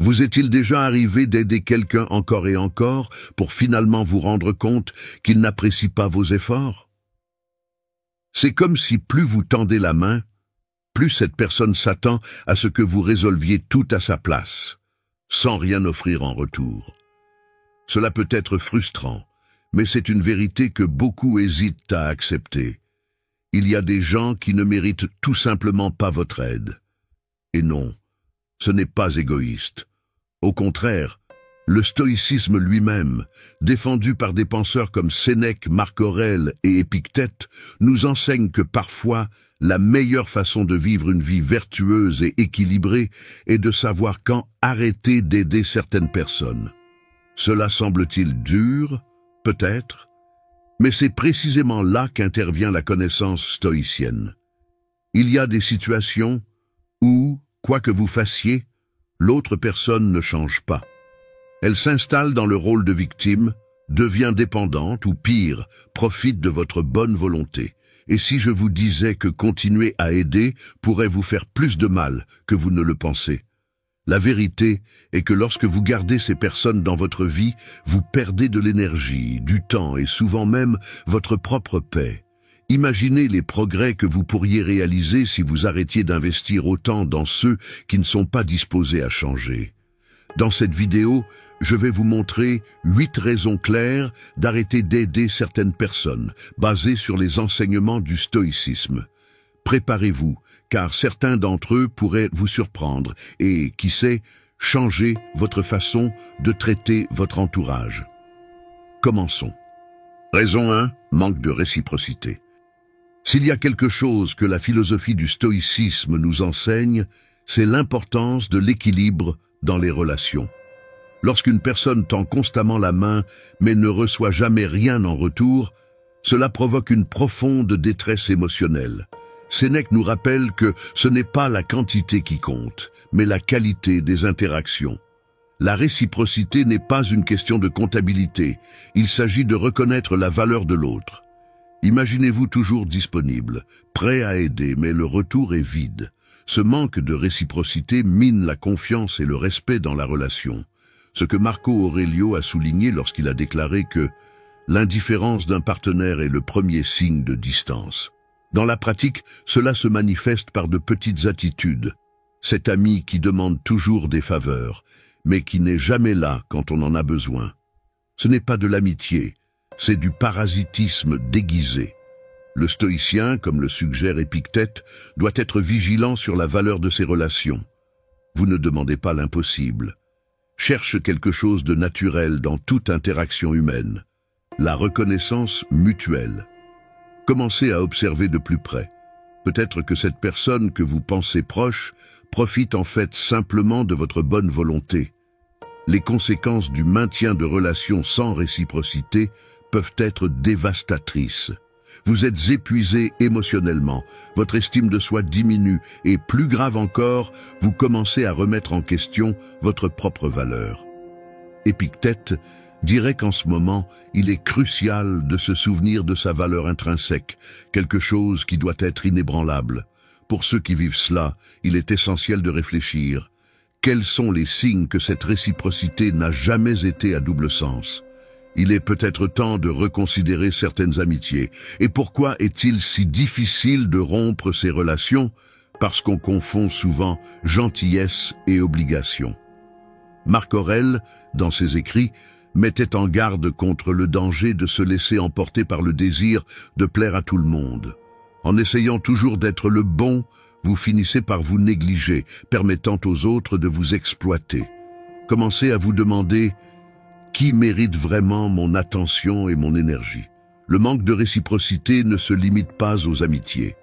Vous est-il déjà arrivé d'aider quelqu'un encore et encore pour finalement vous rendre compte qu'il n'apprécie pas vos efforts? C'est comme si plus vous tendez la main, plus cette personne s'attend à ce que vous résolviez tout à sa place, sans rien offrir en retour. Cela peut être frustrant, mais c'est une vérité que beaucoup hésitent à accepter. Il y a des gens qui ne méritent tout simplement pas votre aide. Et non, ce n'est pas égoïste. Au contraire, le stoïcisme lui-même, défendu par des penseurs comme Sénèque, Marc Aurèle et Épictète, nous enseigne que parfois, la meilleure façon de vivre une vie vertueuse et équilibrée est de savoir quand arrêter d'aider certaines personnes. Cela semble-t-il dur, peut-être, mais c'est précisément là qu'intervient la connaissance stoïcienne. Il y a des situations où, quoi que vous fassiez, l'autre personne ne change pas. Elle s'installe dans le rôle de victime, devient dépendante ou pire, profite de votre bonne volonté. Et si je vous disais que continuer à aider pourrait vous faire plus de mal que vous ne le pensez? La vérité est que lorsque vous gardez ces personnes dans votre vie, vous perdez de l'énergie, du temps et souvent même votre propre paix. Imaginez les progrès que vous pourriez réaliser si vous arrêtiez d'investir autant dans ceux qui ne sont pas disposés à changer. Dans cette vidéo, je vais vous montrer 8 raisons claires d'arrêter d'aider certaines personnes, basées sur les enseignements du stoïcisme. Préparez-vous, car certains d'entre eux pourraient vous surprendre et, qui sait, changer votre façon de traiter votre entourage. Commençons. Raison 1, manque de réciprocité. S'il y a quelque chose que la philosophie du stoïcisme nous enseigne, c'est l'importance de l'équilibre dans les relations. Lorsqu'une personne tend constamment la main mais ne reçoit jamais rien en retour, cela provoque une profonde détresse émotionnelle. Sénèque nous rappelle que ce n'est pas la quantité qui compte, mais la qualité des interactions. La réciprocité n'est pas une question de comptabilité, il s'agit de reconnaître la valeur de l'autre. Imaginez-vous toujours disponible, prêt à aider, mais le retour est vide. Ce manque de réciprocité mine la confiance et le respect dans la relation. Ce que Marco Aurelio a souligné lorsqu'il a déclaré que l'indifférence d'un partenaire est le premier signe de distance. Dans la pratique, cela se manifeste par de petites attitudes. Cet ami qui demande toujours des faveurs, mais qui n'est jamais là quand on en a besoin. Ce n'est pas de l'amitié, c'est du parasitisme déguisé. Le stoïcien, comme le suggère Épictète, doit être vigilant sur la valeur de ses relations. Vous ne demandez pas l'impossible. Cherche quelque chose de naturel dans toute interaction humaine. La reconnaissance mutuelle. Commencez à observer de plus près. Peut-être que cette personne que vous pensez proche profite en fait simplement de votre bonne volonté. Les conséquences du maintien de relations sans réciprocité peuvent être dévastatrices. Vous êtes épuisé émotionnellement, votre estime de soi diminue et, plus grave encore, vous commencez à remettre en question votre propre valeur. Épictète dirait qu'en ce moment, il est crucial de se souvenir de sa valeur intrinsèque, quelque chose qui doit être inébranlable. Pour ceux qui vivent cela, il est essentiel de réfléchir. Quels sont les signes que cette réciprocité n'a jamais été à double sens? Il est peut-être temps de reconsidérer certaines amitiés. Et pourquoi est-il si difficile de rompre ces relations? Parce qu'on confond souvent gentillesse et obligation. Marc Aurèle, dans ses écrits, mettait en garde contre le danger de se laisser emporter par le désir de plaire à tout le monde. En essayant toujours d'être le bon, vous finissez par vous négliger, permettant aux autres de vous exploiter. Commencez à vous demander « Qui mérite vraiment mon attention et mon énergie ?» Le manque de réciprocité ne se limite pas aux amitiés.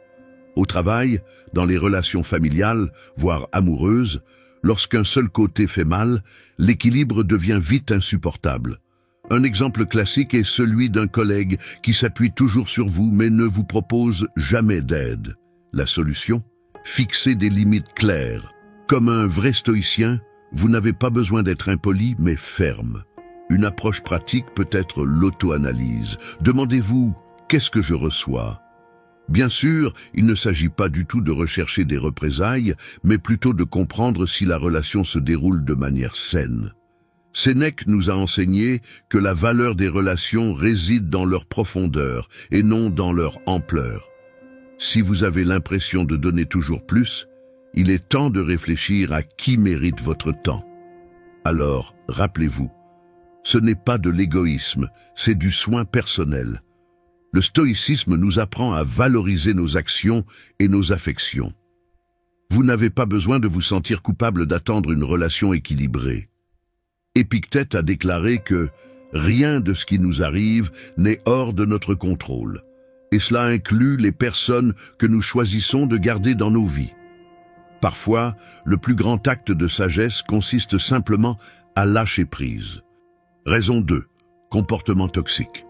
Au travail, dans les relations familiales, voire amoureuses, lorsqu'un seul côté fait mal, l'équilibre devient vite insupportable. Un exemple classique est celui d'un collègue qui s'appuie toujours sur vous mais ne vous propose jamais d'aide. La solution? Fixer des limites claires. Comme un vrai stoïcien, vous n'avez pas besoin d'être impoli mais ferme. Une approche pratique peut être l'auto-analyse. Demandez-vous « Qu'est-ce que je reçois ?» Bien sûr, il ne s'agit pas du tout de rechercher des représailles, mais plutôt de comprendre si la relation se déroule de manière saine. Sénèque nous a enseigné que la valeur des relations réside dans leur profondeur et non dans leur ampleur. Si vous avez l'impression de donner toujours plus, il est temps de réfléchir à qui mérite votre temps. Alors, rappelez-vous, ce n'est pas de l'égoïsme, c'est du soin personnel. Le stoïcisme nous apprend à valoriser nos actions et nos affections. Vous n'avez pas besoin de vous sentir coupable d'attendre une relation équilibrée. Épictète a déclaré que rien de ce qui nous arrive n'est hors de notre contrôle, et cela inclut les personnes que nous choisissons de garder dans nos vies. Parfois, le plus grand acte de sagesse consiste simplement à lâcher prise. Raison 2. Comportement toxique.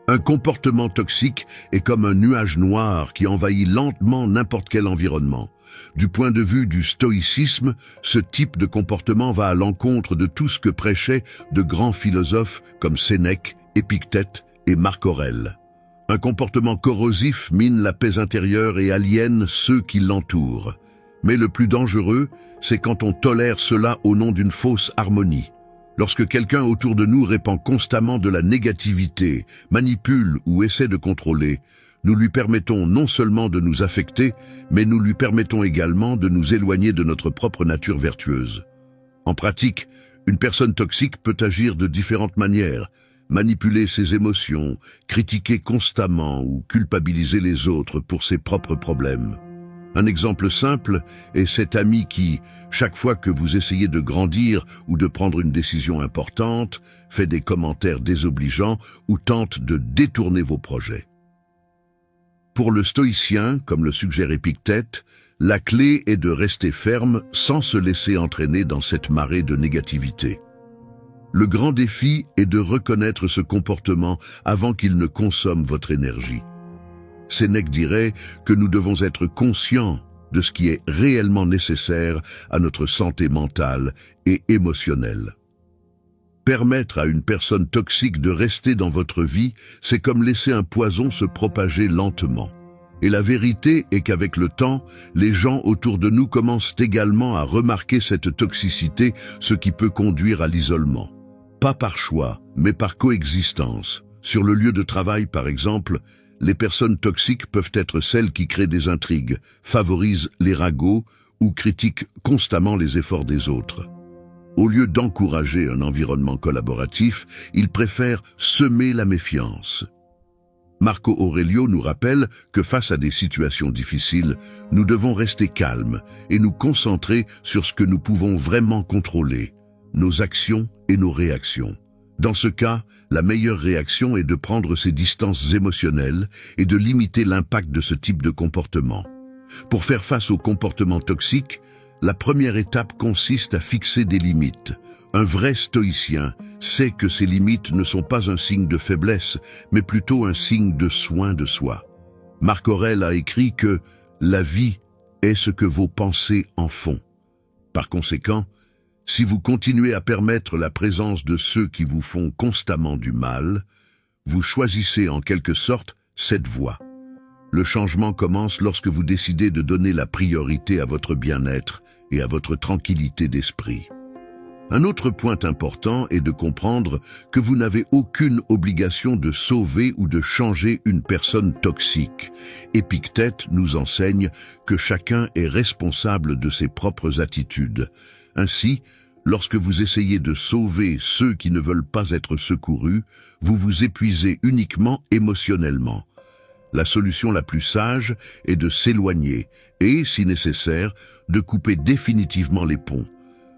Un comportement toxique est comme un nuage noir qui envahit lentement n'importe quel environnement. Du point de vue du stoïcisme, ce type de comportement va à l'encontre de tout ce que prêchaient de grands philosophes comme Sénèque, Épictète et Marc Aurèle. Un comportement corrosif mine la paix intérieure et aliène ceux qui l'entourent. Mais le plus dangereux, c'est quand on tolère cela au nom d'une fausse harmonie. Lorsque quelqu'un autour de nous répand constamment de la négativité, manipule ou essaie de contrôler, nous lui permettons non seulement de nous affecter, mais nous lui permettons également de nous éloigner de notre propre nature vertueuse. En pratique, une personne toxique peut agir de différentes manières, manipuler ses émotions, critiquer constamment ou culpabiliser les autres pour ses propres problèmes. Un exemple simple est cet ami qui, chaque fois que vous essayez de grandir ou de prendre une décision importante, fait des commentaires désobligeants ou tente de détourner vos projets. Pour le stoïcien, comme le suggère Épictète, la clé est de rester ferme sans se laisser entraîner dans cette marée de négativité. Le grand défi est de reconnaître ce comportement avant qu'il ne consomme votre énergie. Sénèque dirait que nous devons être conscients de ce qui est réellement nécessaire à notre santé mentale et émotionnelle. Permettre à une personne toxique de rester dans votre vie, c'est comme laisser un poison se propager lentement. Et la vérité est qu'avec le temps, les gens autour de nous commencent également à remarquer cette toxicité, ce qui peut conduire à l'isolement. Pas par choix, mais par coexistence. Sur le lieu de travail, par exemple, les personnes toxiques peuvent être celles qui créent des intrigues, favorisent les ragots ou critiquent constamment les efforts des autres. Au lieu d'encourager un environnement collaboratif, ils préfèrent semer la méfiance. Marco Aurelio nous rappelle que face à des situations difficiles, nous devons rester calmes et nous concentrer sur ce que nous pouvons vraiment contrôler, nos actions et nos réactions. Dans ce cas, la meilleure réaction est de prendre ses distances émotionnelles et de limiter l'impact de ce type de comportement. Pour faire face au comportement toxique, la première étape consiste à fixer des limites. Un vrai stoïcien sait que ces limites ne sont pas un signe de faiblesse, mais plutôt un signe de soin de soi. Marc Aurèle a écrit que « la vie est ce que vos pensées en font ». Par conséquent, si vous continuez à permettre la présence de ceux qui vous font constamment du mal, vous choisissez en quelque sorte cette voie. Le changement commence lorsque vous décidez de donner la priorité à votre bien-être et à votre tranquillité d'esprit. Un autre point important est de comprendre que vous n'avez aucune obligation de sauver ou de changer une personne toxique. Épictète nous enseigne que chacun est responsable de ses propres attitudes. Ainsi, lorsque vous essayez de sauver ceux qui ne veulent pas être secourus, vous vous épuisez uniquement émotionnellement. La solution la plus sage est de s'éloigner et, si nécessaire, de couper définitivement les ponts.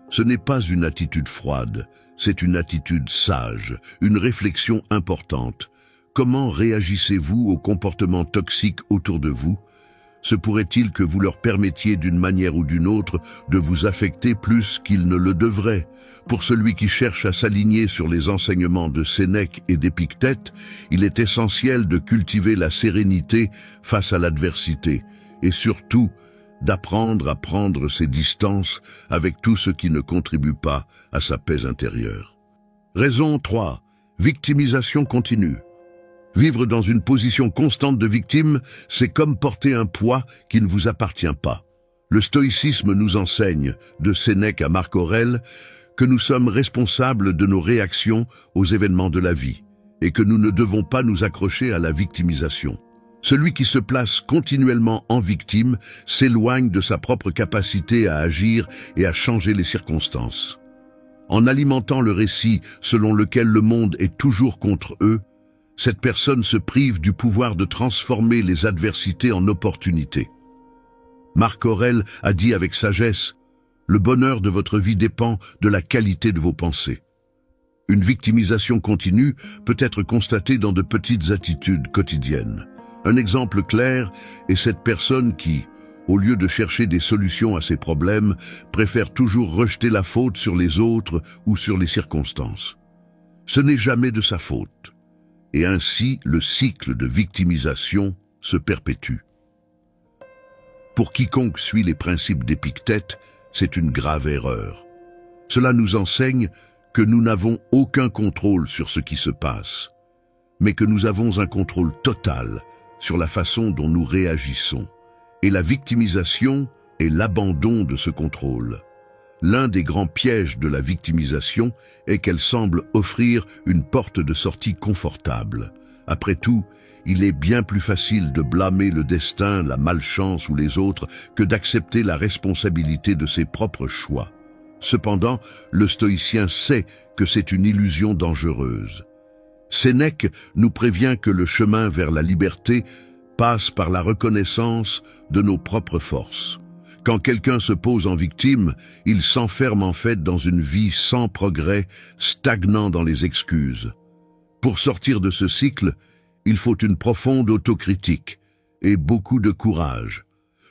Ce n'est pas une attitude froide, c'est une attitude sage, une réflexion importante. Comment réagissez-vous aux comportements toxiques autour de vous ? Se pourrait-il que vous leur permettiez d'une manière ou d'une autre de vous affecter plus qu'ils ne le devraient? Pour celui qui cherche à s'aligner sur les enseignements de Sénèque et d'Épictète, il est essentiel de cultiver la sérénité face à l'adversité et surtout d'apprendre à prendre ses distances avec tout ce qui ne contribue pas à sa paix intérieure. Raison 3. Victimisation continue. Vivre dans une position constante de victime, c'est comme porter un poids qui ne vous appartient pas. Le stoïcisme nous enseigne, de Sénèque à Marc Aurèle, que nous sommes responsables de nos réactions aux événements de la vie et que nous ne devons pas nous accrocher à la victimisation. Celui qui se place continuellement en victime s'éloigne de sa propre capacité à agir et à changer les circonstances. En alimentant le récit selon lequel le monde est toujours contre eux, cette personne se prive du pouvoir de transformer les adversités en opportunités. Marc Aurèle a dit avec sagesse: « Le bonheur de votre vie dépend de la qualité de vos pensées. » Une victimisation continue peut être constatée dans de petites attitudes quotidiennes. Un exemple clair est cette personne qui, au lieu de chercher des solutions à ses problèmes, préfère toujours rejeter la faute sur les autres ou sur les circonstances. Ce n'est jamais de sa faute. Et ainsi, le cycle de victimisation se perpétue. Pour quiconque suit les principes d'Épictète, c'est une grave erreur. Cela nous enseigne que nous n'avons aucun contrôle sur ce qui se passe, mais que nous avons un contrôle total sur la façon dont nous réagissons. Et la victimisation est l'abandon de ce contrôle. L'un des grands pièges de la victimisation est qu'elle semble offrir une porte de sortie confortable. Après tout, il est bien plus facile de blâmer le destin, la malchance ou les autres que d'accepter la responsabilité de ses propres choix. Cependant, le stoïcien sait que c'est une illusion dangereuse. Sénèque nous prévient que le chemin vers la liberté passe par la reconnaissance de nos propres forces. Quand quelqu'un se pose en victime, il s'enferme en fait dans une vie sans progrès, stagnant dans les excuses. Pour sortir de ce cycle, il faut une profonde autocritique et beaucoup de courage.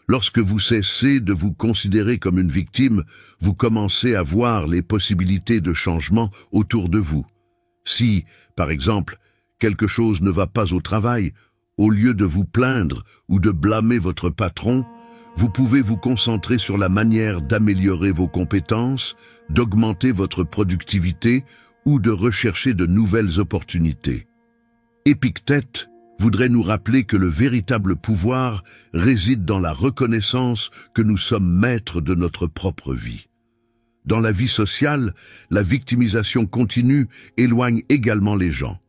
Lorsque vous cessez de vous considérer comme une victime, vous commencez à voir les possibilités de changement autour de vous. Si, par exemple, quelque chose ne va pas au travail, au lieu de vous plaindre ou de blâmer votre patron, vous pouvez vous concentrer sur la manière d'améliorer vos compétences, d'augmenter votre productivité ou de rechercher de nouvelles opportunités. Épictète voudrait nous rappeler que le véritable pouvoir réside dans la reconnaissance que nous sommes maîtres de notre propre vie. Dans la vie sociale, la victimisation continue éloigne également les gens.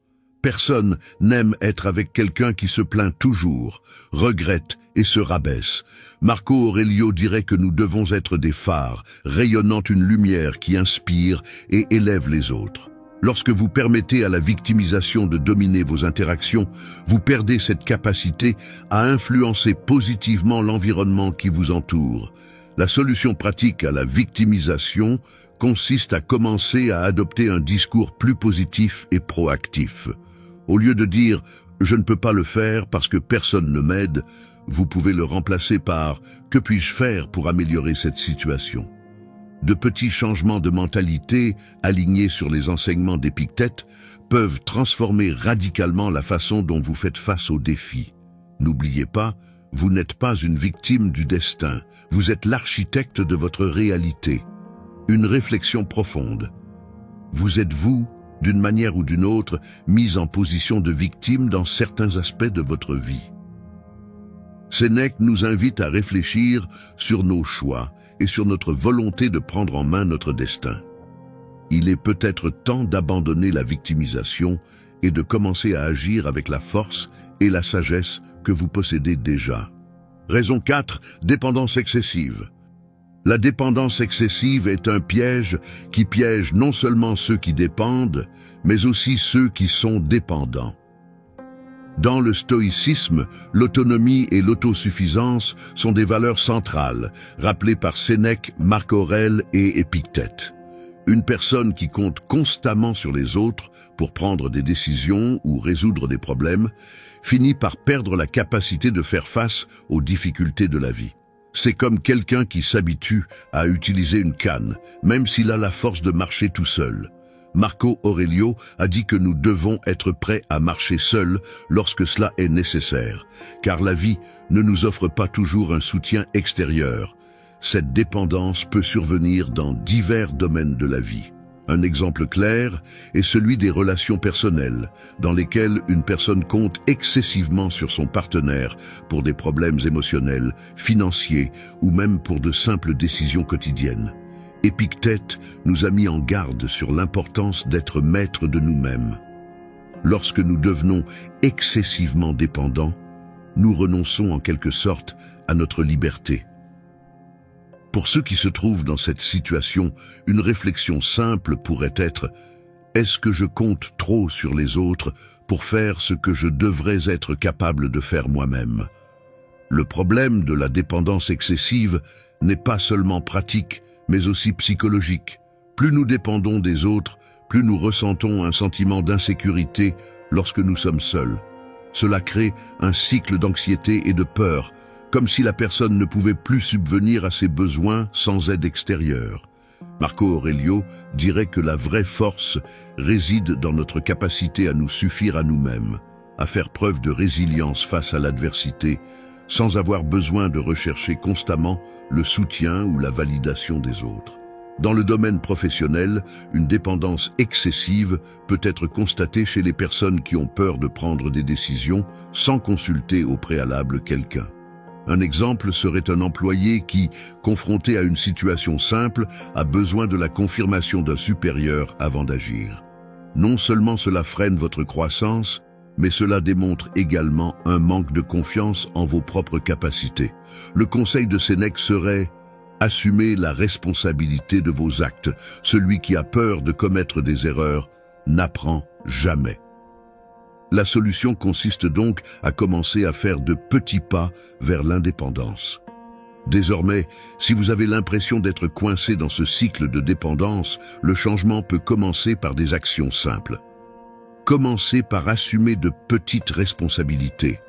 Personne n'aime être avec quelqu'un qui se plaint toujours, regrette et se rabaisse. Marco Aurelio dirait que nous devons être des phares, rayonnant une lumière qui inspire et élève les autres. Lorsque vous permettez à la victimisation de dominer vos interactions, vous perdez cette capacité à influencer positivement l'environnement qui vous entoure. La solution pratique à la victimisation consiste à commencer à adopter un discours plus positif et proactif. Au lieu de dire « je ne peux pas le faire parce que personne ne m'aide », vous pouvez le remplacer par « que puis-je faire pour améliorer cette situation ?» De petits changements de mentalité, alignés sur les enseignements d'Épictète, peuvent transformer radicalement la façon dont vous faites face aux défis. N'oubliez pas, vous n'êtes pas une victime du destin, vous êtes l'architecte de votre réalité. Une réflexion profonde. Vous êtes vous, d'une manière ou d'une autre, mis en position de victime dans certains aspects de votre vie. Sénèque nous invite à réfléchir sur nos choix et sur notre volonté de prendre en main notre destin. Il est peut-être temps d'abandonner la victimisation et de commencer à agir avec la force et la sagesse que vous possédez déjà. Raison 4, dépendance excessive. La dépendance excessive est un piège qui piège non seulement ceux qui dépendent, mais aussi ceux qui sont dépendants. Dans le stoïcisme, l'autonomie et l'autosuffisance sont des valeurs centrales, rappelées par Sénèque, Marc Aurèle et Épictète. Une personne qui compte constamment sur les autres pour prendre des décisions ou résoudre des problèmes finit par perdre la capacité de faire face aux difficultés de la vie. C'est comme quelqu'un qui s'habitue à utiliser une canne, même s'il a la force de marcher tout seul. Marco Aurelio a dit que nous devons être prêts à marcher seuls lorsque cela est nécessaire, car la vie ne nous offre pas toujours un soutien extérieur. Cette dépendance peut survenir dans divers domaines de la vie. Un exemple clair est celui des relations personnelles, dans lesquelles une personne compte excessivement sur son partenaire pour des problèmes émotionnels, financiers ou même pour de simples décisions quotidiennes. Épictète nous a mis en garde sur l'importance d'être maître de nous-mêmes. Lorsque nous devenons excessivement dépendants, nous renonçons en quelque sorte à notre liberté. Pour ceux qui se trouvent dans cette situation, une réflexion simple pourrait être « Est-ce que je compte trop sur les autres pour faire ce que je devrais être capable de faire moi-même » Le problème de la dépendance excessive n'est pas seulement pratique, mais aussi psychologique. Plus nous dépendons des autres, plus nous ressentons un sentiment d'insécurité lorsque nous sommes seuls. Cela crée un cycle d'anxiété et de peur, comme si la personne ne pouvait plus subvenir à ses besoins sans aide extérieure. Marco Aurelio dirait que la vraie force réside dans notre capacité à nous suffire à nous-mêmes, à faire preuve de résilience face à l'adversité, sans avoir besoin de rechercher constamment le soutien ou la validation des autres. Dans le domaine professionnel, une dépendance excessive peut être constatée chez les personnes qui ont peur de prendre des décisions sans consulter au préalable quelqu'un. Un exemple serait un employé qui, confronté à une situation simple, a besoin de la confirmation d'un supérieur avant d'agir. Non seulement cela freine votre croissance, mais cela démontre également un manque de confiance en vos propres capacités. Le conseil de Sénèque serait « Assumez la responsabilité de vos actes. Celui qui a peur de commettre des erreurs n'apprend jamais ». La solution consiste donc à commencer à faire de petits pas vers l'indépendance. Désormais, si vous avez l'impression d'être coincé dans ce cycle de dépendance, le changement peut commencer par des actions simples. Commencez par assumer de petites responsabilités.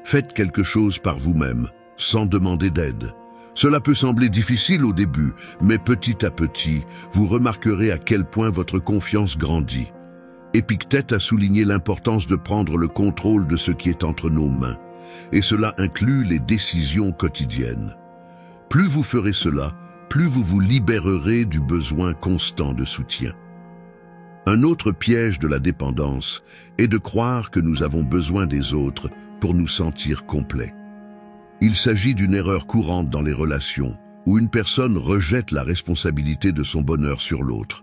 Faites quelque chose par vous-même, sans demander d'aide. Cela peut sembler difficile au début, mais petit à petit, vous remarquerez à quel point votre confiance grandit. Épictète a souligné l'importance de prendre le contrôle de ce qui est entre nos mains, et cela inclut les décisions quotidiennes. Plus vous ferez cela, plus vous vous libérerez du besoin constant de soutien. Un autre piège de la dépendance est de croire que nous avons besoin des autres pour nous sentir complets. Il s'agit d'une erreur courante dans les relations, où une personne rejette la responsabilité de son bonheur sur l'autre.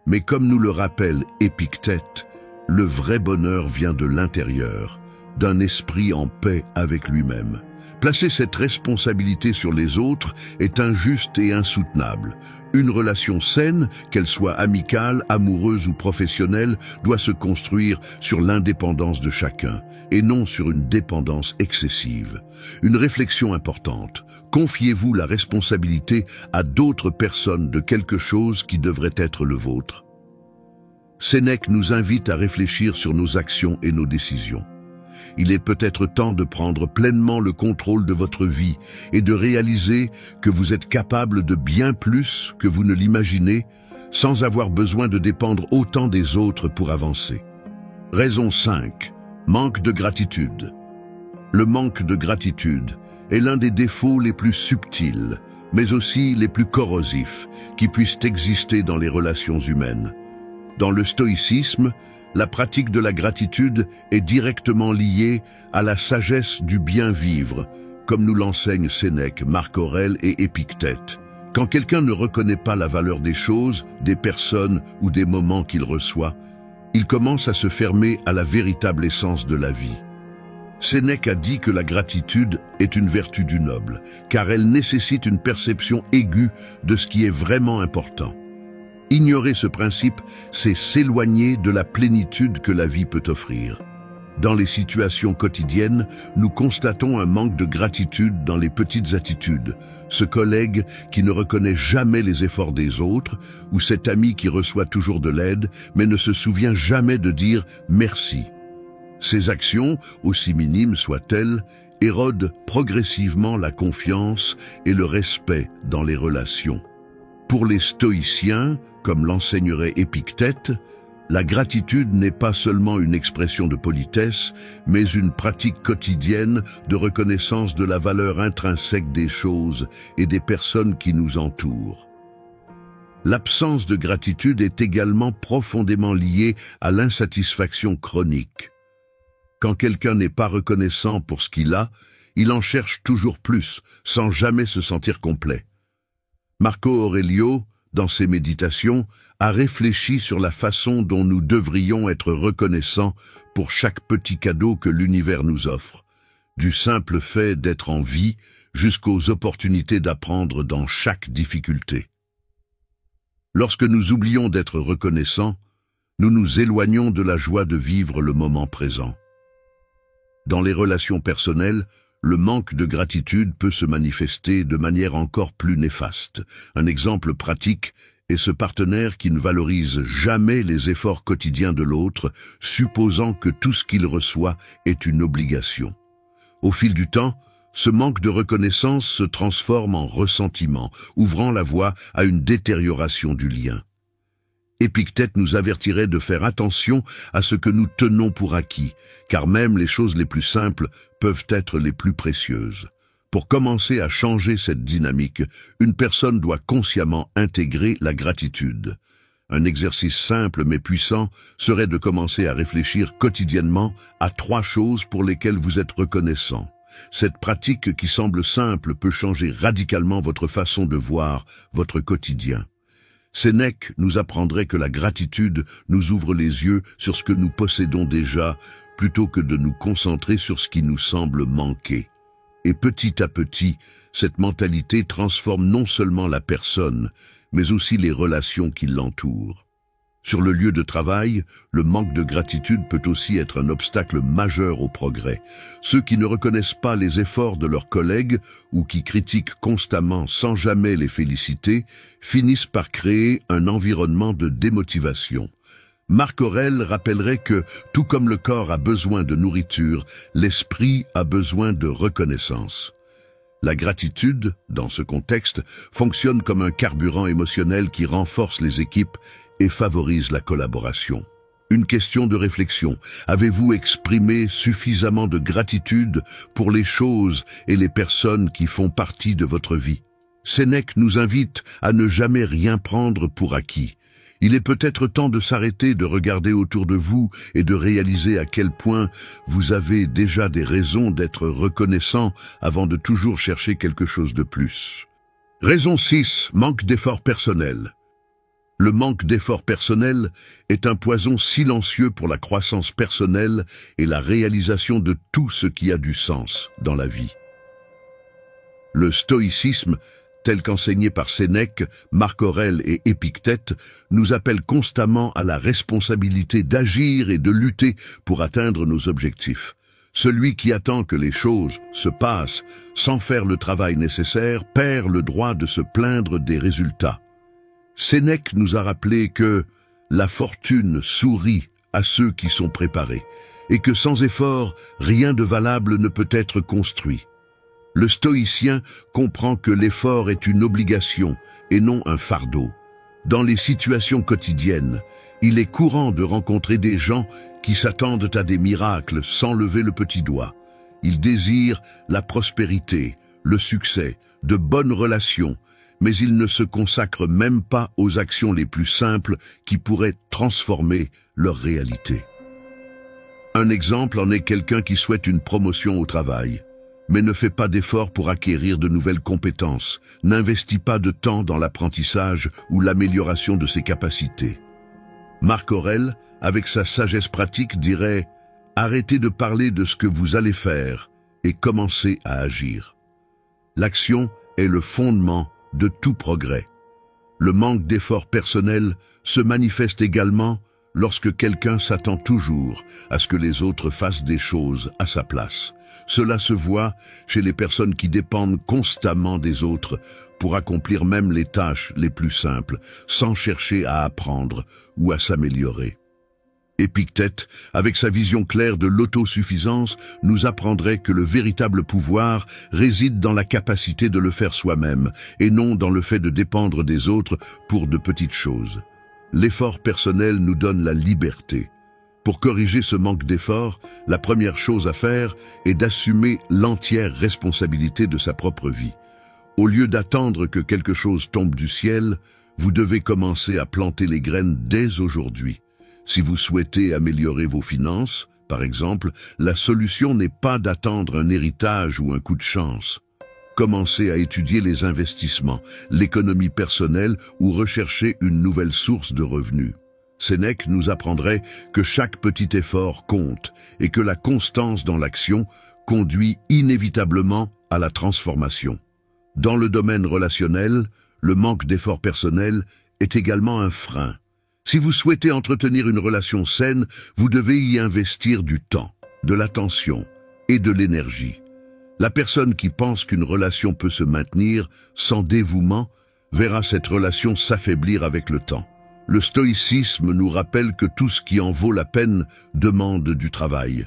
Mais comme nous le rappelle Épictète, le vrai bonheur vient de l'intérieur, d'un esprit en paix avec lui-même. Placer cette responsabilité sur les autres est injuste et insoutenable. Une relation saine, qu'elle soit amicale, amoureuse ou professionnelle, doit se construire sur l'indépendance de chacun, et non sur une dépendance excessive. Une réflexion importante. Confiez-vous la responsabilité à d'autres personnes de quelque chose qui devrait être le vôtre. Sénèque nous invite à réfléchir sur nos actions et nos décisions. Il est peut-être temps de prendre pleinement le contrôle de votre vie et de réaliser que vous êtes capable de bien plus que vous ne l'imaginez, sans avoir besoin de dépendre autant des autres pour avancer. Raison 5. Manque de gratitude. Le manque de gratitude est l'un des défauts les plus subtils, mais aussi les plus corrosifs, qui puissent exister dans les relations humaines. Dans le stoïcisme, la pratique de la gratitude est directement liée à la sagesse du bien vivre, comme nous l'enseignent Sénèque, Marc Aurèle et Épictète. Quand quelqu'un ne reconnaît pas la valeur des choses, des personnes ou des moments qu'il reçoit, il commence à se fermer à la véritable essence de la vie. Sénèque a dit que la gratitude est une vertu du noble, car elle nécessite une perception aiguë de ce qui est vraiment important. Ignorer ce principe, c'est s'éloigner de la plénitude que la vie peut offrir. Dans les situations quotidiennes, nous constatons un manque de gratitude dans les petites attitudes. Ce collègue qui ne reconnaît jamais les efforts des autres, ou cet ami qui reçoit toujours de l'aide, mais ne se souvient jamais de dire « merci ». Ces actions, aussi minimes soient-elles, érodent progressivement la confiance et le respect dans les relations. Pour les stoïciens, comme l'enseignerait Épictète, la gratitude n'est pas seulement une expression de politesse, mais une pratique quotidienne de reconnaissance de la valeur intrinsèque des choses et des personnes qui nous entourent. L'absence de gratitude est également profondément liée à l'insatisfaction chronique. Quand quelqu'un n'est pas reconnaissant pour ce qu'il a, il en cherche toujours plus, sans jamais se sentir complet. Marco Aurelio, dans ses méditations, a réfléchi sur la façon dont nous devrions être reconnaissants pour chaque petit cadeau que l'univers nous offre, du simple fait d'être en vie jusqu'aux opportunités d'apprendre dans chaque difficulté. Lorsque nous oublions d'être reconnaissants, nous nous éloignons de la joie de vivre le moment présent. Dans les relations personnelles, le manque de gratitude peut se manifester de manière encore plus néfaste. Un exemple pratique est ce partenaire qui ne valorise jamais les efforts quotidiens de l'autre, supposant que tout ce qu'il reçoit est une obligation. Au fil du temps, ce manque de reconnaissance se transforme en ressentiment, ouvrant la voie à une détérioration du lien. Épictète nous avertirait de faire attention à ce que nous tenons pour acquis, car même les choses les plus simples peuvent être les plus précieuses. Pour commencer à changer cette dynamique, une personne doit consciemment intégrer la gratitude. Un exercice simple mais puissant serait de commencer à réfléchir quotidiennement à 3 choses pour lesquelles vous êtes reconnaissant. Cette pratique qui semble simple peut changer radicalement votre façon de voir votre quotidien. Sénèque nous apprendrait que la gratitude nous ouvre les yeux sur ce que nous possédons déjà, plutôt que de nous concentrer sur ce qui nous semble manquer. Et petit à petit, cette mentalité transforme non seulement la personne, mais aussi les relations qui l'entourent. Sur le lieu de travail, le manque de gratitude peut aussi être un obstacle majeur au progrès. Ceux qui ne reconnaissent pas les efforts de leurs collègues ou qui critiquent constamment sans jamais les féliciter finissent par créer un environnement de démotivation. Marc Aurèle rappellerait que, tout comme le corps a besoin de nourriture, l'esprit a besoin de reconnaissance. La gratitude, dans ce contexte, fonctionne comme un carburant émotionnel qui renforce les équipes et favorise la collaboration. Une question de réflexion. Avez-vous exprimé suffisamment de gratitude pour les choses et les personnes qui font partie de votre vie? Sénèque nous invite à ne jamais rien prendre pour acquis. Il est peut-être temps de s'arrêter, de regarder autour de vous et de réaliser à quel point vous avez déjà des raisons d'être reconnaissant avant de toujours chercher quelque chose de plus. Raison 6. Manque d'effort personnel. Le manque d'effort personnel est un poison silencieux pour la croissance personnelle et la réalisation de tout ce qui a du sens dans la vie. Le stoïcisme, tel qu'enseigné par Sénèque, Marc Aurèle et Épictète, nous appelle constamment à la responsabilité d'agir et de lutter pour atteindre nos objectifs. Celui qui attend que les choses se passent sans faire le travail nécessaire perd le droit de se plaindre des résultats. Sénèque nous a rappelé que la fortune sourit à ceux qui sont préparés et que sans effort, rien de valable ne peut être construit. Le stoïcien comprend que l'effort est une obligation et non un fardeau. Dans les situations quotidiennes, il est courant de rencontrer des gens qui s'attendent à des miracles sans lever le petit doigt. Ils désirent la prospérité, le succès, de bonnes relations, mais ils ne se consacrent même pas aux actions les plus simples qui pourraient transformer leur réalité. Un exemple en est quelqu'un qui souhaite une promotion au travail, mais ne fait pas d'efforts pour acquérir de nouvelles compétences, n'investit pas de temps dans l'apprentissage ou l'amélioration de ses capacités. Marc Aurèle, avec sa sagesse pratique, dirait « Arrêtez de parler de ce que vous allez faire et commencez à agir ». L'action est le fondement de tout progrès. Le manque d'effort personnel se manifeste également lorsque quelqu'un s'attend toujours à ce que les autres fassent des choses à sa place. Cela se voit chez les personnes qui dépendent constamment des autres pour accomplir même les tâches les plus simples, sans chercher à apprendre ou à s'améliorer. Épictète, avec sa vision claire de l'autosuffisance, nous apprendrait que le véritable pouvoir réside dans la capacité de le faire soi-même, et non dans le fait de dépendre des autres pour de petites choses. L'effort personnel nous donne la liberté. Pour corriger ce manque d'effort, la première chose à faire est d'assumer l'entière responsabilité de sa propre vie. Au lieu d'attendre que quelque chose tombe du ciel, Vous devez commencer à planter les graines dès aujourd'hui. Si vous souhaitez améliorer vos finances, par exemple, la solution n'est pas d'attendre un héritage ou un coup de chance. Commencez à étudier les investissements, l'économie personnelle ou rechercher une nouvelle source de revenus. Sénèque nous apprendrait que chaque petit effort compte et que la constance dans l'action conduit inévitablement à la transformation. Dans le domaine relationnel, le manque d'effort personnel est également un frein. Si vous souhaitez entretenir une relation saine, vous devez y investir du temps, de l'attention et de l'énergie. La personne qui pense qu'une relation peut se maintenir sans dévouement verra cette relation s'affaiblir avec le temps. Le stoïcisme nous rappelle que tout ce qui en vaut la peine demande du travail.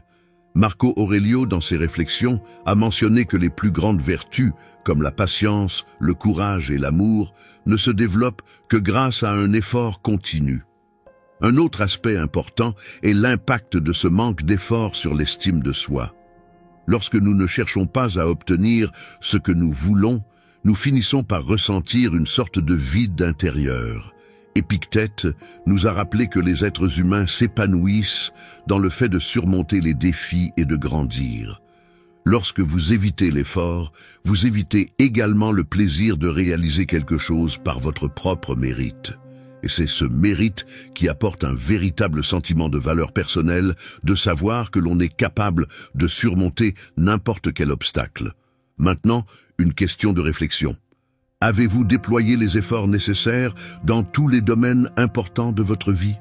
Marco Aurelio, dans ses réflexions, a mentionné que les plus grandes vertus, comme la patience, le courage et l'amour, ne se développent que grâce à un effort continu. Un autre aspect important est l'impact de ce manque d'effort sur l'estime de soi. Lorsque nous ne cherchons pas à obtenir ce que nous voulons, nous finissons par ressentir une sorte de vide intérieur. Épictète nous a rappelé que les êtres humains s'épanouissent dans le fait de surmonter les défis et de grandir. Lorsque vous évitez l'effort, vous évitez également le plaisir de réaliser quelque chose par votre propre mérite. Et c'est ce mérite qui apporte un véritable sentiment de valeur personnelle, de savoir que l'on est capable de surmonter n'importe quel obstacle. Maintenant, une question de réflexion. Avez-vous déployé les efforts nécessaires dans tous les domaines importants de votre vie?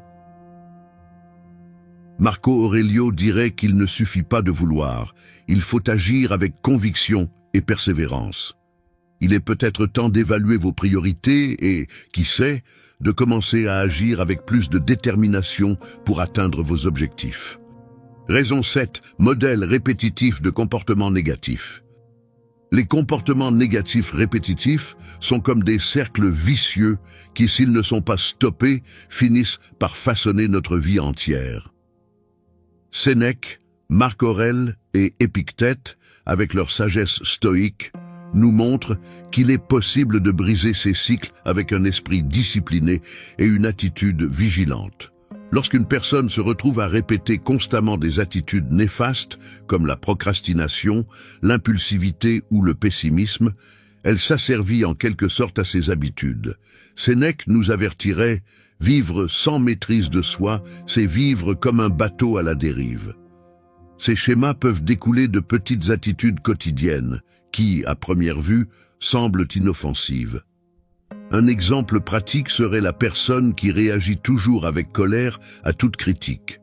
Marco Aurelio dirait qu'il ne suffit pas de vouloir, il faut agir avec conviction et persévérance. Il est peut-être temps d'évaluer vos priorités et, qui sait, de commencer à agir avec plus de détermination pour atteindre vos objectifs. Raison 7. Modèle répétitif de comportement négatif. Les comportements négatifs répétitifs sont comme des cercles vicieux qui, s'ils ne sont pas stoppés, finissent par façonner notre vie entière. Sénèque, Marc Aurèle et Épictète, avec leur sagesse stoïque, nous montrent qu'il est possible de briser ces cycles avec un esprit discipliné et une attitude vigilante. Lorsqu'une personne se retrouve à répéter constamment des attitudes néfastes, comme la procrastination, l'impulsivité ou le pessimisme, elle s'asservit en quelque sorte à ses habitudes. Sénèque nous avertirait, vivre sans maîtrise de soi, c'est vivre comme un bateau à la dérive. Ces schémas peuvent découler de petites attitudes quotidiennes, qui, à première vue, semblent inoffensives. Un exemple pratique serait la personne qui réagit toujours avec colère à toute critique.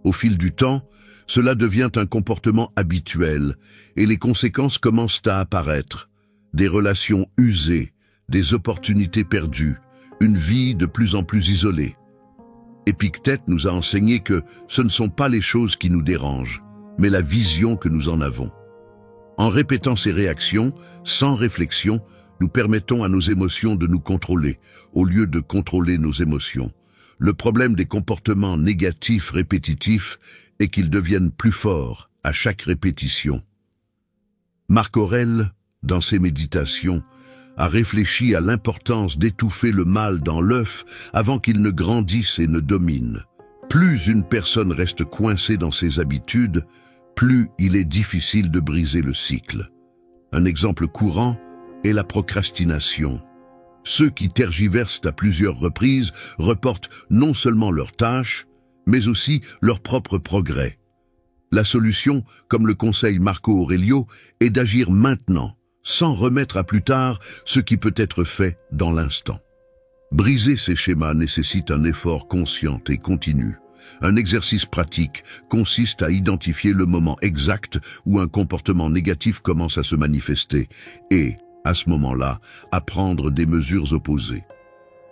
Au fil du temps, cela devient un comportement habituel et les conséquences commencent à apparaître. Des relations usées, des opportunités perdues, une vie de plus en plus isolée. Épictète nous a enseigné que ce ne sont pas les choses qui nous dérangent, mais la vision que nous en avons. En répétant ces réactions, sans réflexion, nous permettons à nos émotions de nous contrôler, au lieu de contrôler nos émotions. Le problème des comportements négatifs répétitifs est qu'ils deviennent plus forts à chaque répétition. Marc Aurèle, dans ses méditations, a réfléchi à l'importance d'étouffer le mal dans l'œuf avant qu'il ne grandisse et ne domine. Plus une personne reste coincée dans ses habitudes, plus il est difficile de briser le cycle. Un exemple courant est la procrastination. Ceux qui tergiversent à plusieurs reprises reportent non seulement leurs tâches, mais aussi leur propre progrès. La solution, comme le conseille Marco Aurelio, est d'agir maintenant, sans remettre à plus tard ce qui peut être fait dans l'instant. Briser ces schémas nécessite un effort conscient et continu. Un exercice pratique consiste à identifier le moment exact où un comportement négatif commence à se manifester et, à ce moment-là, à prendre des mesures opposées.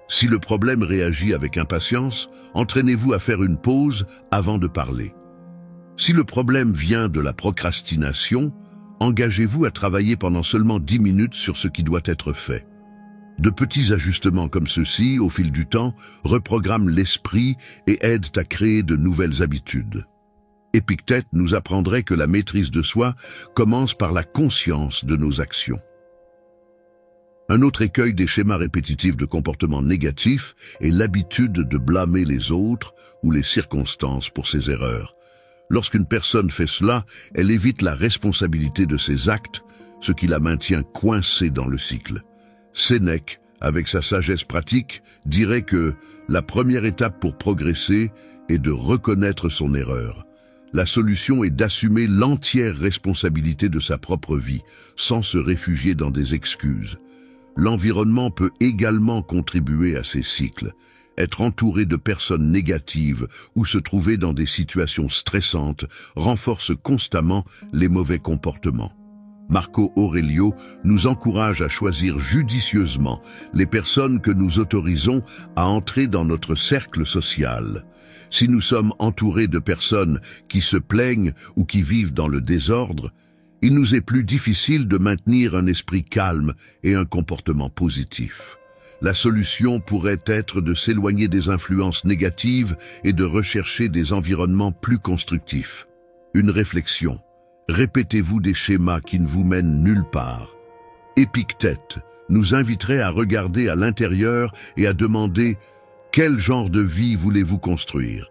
Si le problème réagit avec impatience, entraînez-vous à faire une pause avant de parler. Si le problème vient de la procrastination, engagez-vous à travailler pendant seulement 10 minutes sur ce qui doit être fait. De petits ajustements comme ceux-ci, au fil du temps, reprogramment l'esprit et aident à créer de nouvelles habitudes. Épictète nous apprendrait que la maîtrise de soi commence par la conscience de nos actions. Un autre écueil des schémas répétitifs de comportement négatif est l'habitude de blâmer les autres ou les circonstances pour ses erreurs. Lorsqu'une personne fait cela, elle évite la responsabilité de ses actes, ce qui la maintient coincée dans le cycle. Sénèque, avec sa sagesse pratique, dirait que la première étape pour progresser est de reconnaître son erreur. La solution est d'assumer l'entière responsabilité de sa propre vie, sans se réfugier dans des excuses. L'environnement peut également contribuer à ces cycles. Être entouré de personnes négatives ou se trouver dans des situations stressantes renforce constamment les mauvais comportements. Marco Aurelio nous encourage à choisir judicieusement les personnes que nous autorisons à entrer dans notre cercle social. Si nous sommes entourés de personnes qui se plaignent ou qui vivent dans le désordre, il nous est plus difficile de maintenir un esprit calme et un comportement positif. La solution pourrait être de s'éloigner des influences négatives et de rechercher des environnements plus constructifs. Une réflexion. Répétez-vous des schémas qui ne vous mènent nulle part. Épictète nous inviterait à regarder à l'intérieur et à demander « Quel genre de vie voulez-vous construire ?»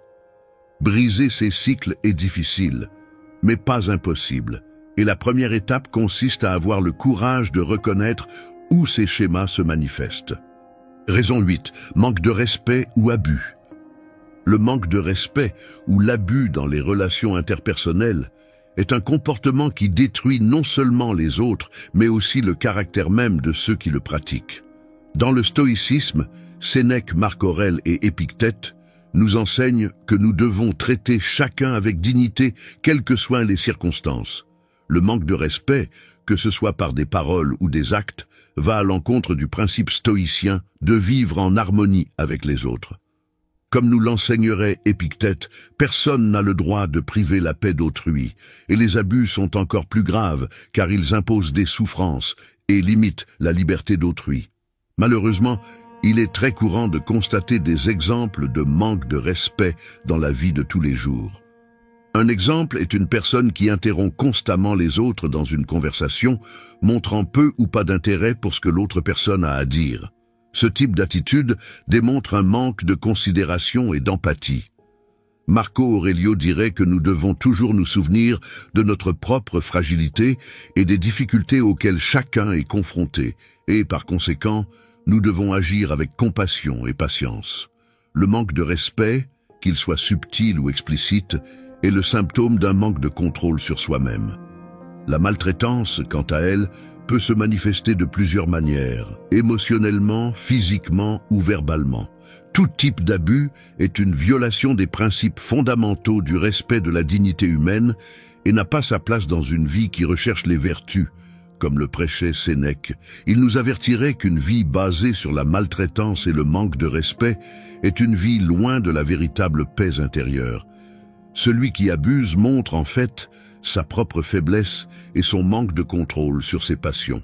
Briser ces cycles est difficile, mais pas impossible. Et la première étape consiste à avoir le courage de reconnaître où ces schémas se manifestent. Raison 8. Manque de respect ou abus. Le manque de respect ou l'abus dans les relations interpersonnelles est un comportement qui détruit non seulement les autres, mais aussi le caractère même de ceux qui le pratiquent. Dans le stoïcisme, Sénèque, Marc Aurèle et Épictète nous enseignent que nous devons traiter chacun avec dignité, quelles que soient les circonstances. Le manque de respect, que ce soit par des paroles ou des actes, va à l'encontre du principe stoïcien de vivre en harmonie avec les autres. Comme nous l'enseignerait Épictète, personne n'a le droit de priver la paix d'autrui, et les abus sont encore plus graves car ils imposent des souffrances et limitent la liberté d'autrui. Malheureusement, il est très courant de constater des exemples de manque de respect dans la vie de tous les jours. Un exemple est une personne qui interrompt constamment les autres dans une conversation, montrant peu ou pas d'intérêt pour ce que l'autre personne a à dire. Ce type d'attitude démontre un manque de considération et d'empathie. Marco Aurelio dirait que nous devons toujours nous souvenir de notre propre fragilité et des difficultés auxquelles chacun est confronté, et par conséquent, nous devons agir avec compassion et patience. Le manque de respect, qu'il soit subtil ou explicite, est le symptôme d'un manque de contrôle sur soi-même. La maltraitance, quant à elle, peut se manifester de plusieurs manières, émotionnellement, physiquement ou verbalement. Tout type d'abus est une violation des principes fondamentaux du respect de la dignité humaine et n'a pas sa place dans une vie qui recherche les vertus, comme le prêchait Sénèque. Il nous avertirait qu'une vie basée sur la maltraitance et le manque de respect est une vie loin de la véritable paix intérieure. Celui qui abuse montre en fait sa propre faiblesse et son manque de contrôle sur ses passions.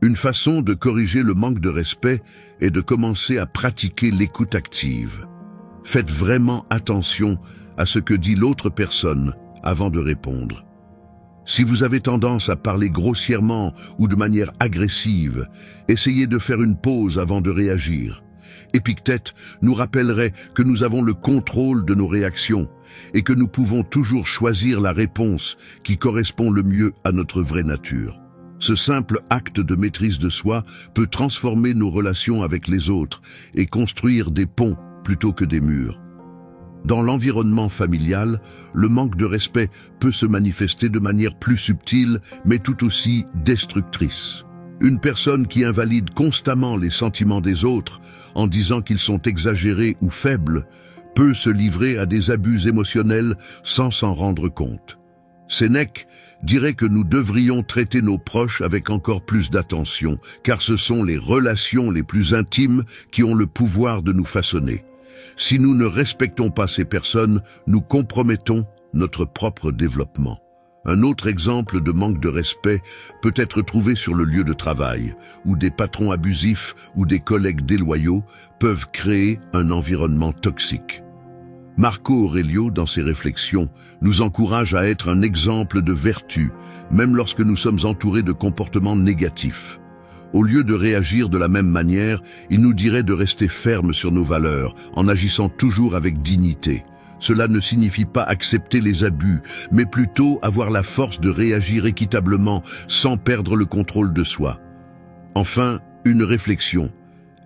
Une façon de corriger le manque de respect est de commencer à pratiquer l'écoute active. Faites vraiment attention à ce que dit l'autre personne avant de répondre. Si vous avez tendance à parler grossièrement ou de manière agressive, essayez de faire une pause avant de réagir. Épictète nous rappellerait que nous avons le contrôle de nos réactions et que nous pouvons toujours choisir la réponse qui correspond le mieux à notre vraie nature. Ce simple acte de maîtrise de soi peut transformer nos relations avec les autres et construire des ponts plutôt que des murs. Dans l'environnement familial, le manque de respect peut se manifester de manière plus subtile mais tout aussi destructrice. Une personne qui invalide constamment les sentiments des autres en disant qu'ils sont exagérés ou faibles peut se livrer à des abus émotionnels sans s'en rendre compte. Sénèque dirait que nous devrions traiter nos proches avec encore plus d'attention, car ce sont les relations les plus intimes qui ont le pouvoir de nous façonner. Si nous ne respectons pas ces personnes, nous compromettons notre propre développement. Un autre exemple de manque de respect peut être trouvé sur le lieu de travail, où des patrons abusifs ou des collègues déloyaux peuvent créer un environnement toxique. Marco Aurelio, dans ses réflexions, nous encourage à être un exemple de vertu, même lorsque nous sommes entourés de comportements négatifs. Au lieu de réagir de la même manière, il nous dirait de rester ferme sur nos valeurs, en agissant toujours avec dignité. Cela ne signifie pas accepter les abus, mais plutôt avoir la force de réagir équitablement sans perdre le contrôle de soi. Enfin, une réflexion.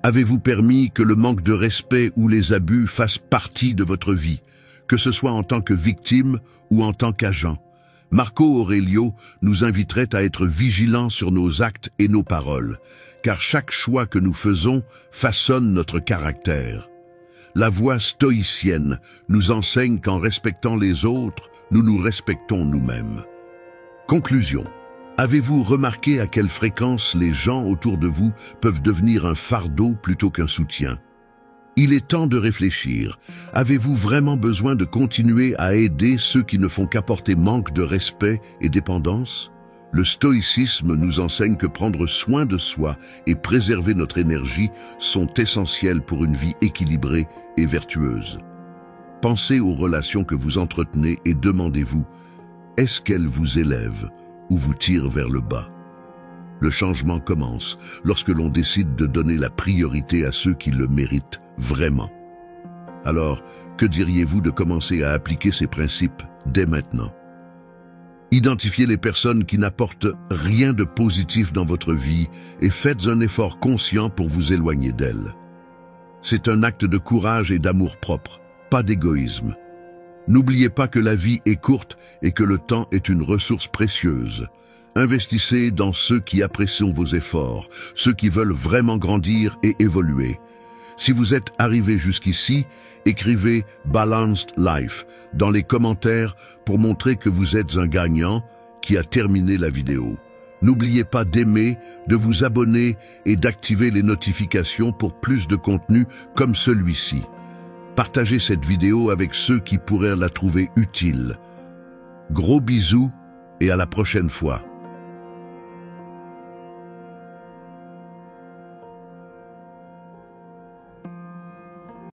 Avez-vous permis que le manque de respect ou les abus fassent partie de votre vie, que ce soit en tant que victime ou en tant qu'agent? Marco Aurelio nous inviterait à être vigilants sur nos actes et nos paroles, car chaque choix que nous faisons façonne notre caractère. La voie stoïcienne nous enseigne qu'en respectant les autres, nous nous respectons nous-mêmes. Conclusion. Avez-vous remarqué à quelle fréquence les gens autour de vous peuvent devenir un fardeau plutôt qu'un soutien? Il est temps de réfléchir. Avez-vous vraiment besoin de continuer à aider ceux qui ne font qu'apporter manque de respect et dépendance? Le stoïcisme nous enseigne que prendre soin de soi et préserver notre énergie sont essentiels pour une vie équilibrée et vertueuse. Pensez aux relations que vous entretenez et demandez-vous, est-ce qu'elles vous élèvent ou vous tirent vers le bas? Le changement commence lorsque l'on décide de donner la priorité à ceux qui le méritent vraiment. Alors, que diriez-vous de commencer à appliquer ces principes dès maintenant? Identifiez les personnes qui n'apportent rien de positif dans votre vie et faites un effort conscient pour vous éloigner d'elles. C'est un acte de courage et d'amour-propre, pas d'égoïsme. N'oubliez pas que la vie est courte et que le temps est une ressource précieuse. Investissez dans ceux qui apprécient vos efforts, ceux qui veulent vraiment grandir et évoluer. Si vous êtes arrivé jusqu'ici, écrivez « Balanced Life » dans les commentaires pour montrer que vous êtes un gagnant qui a terminé la vidéo. N'oubliez pas d'aimer, de vous abonner et d'activer les notifications pour plus de contenu comme celui-ci. Partagez cette vidéo avec ceux qui pourraient la trouver utile. Gros bisous et à la prochaine fois.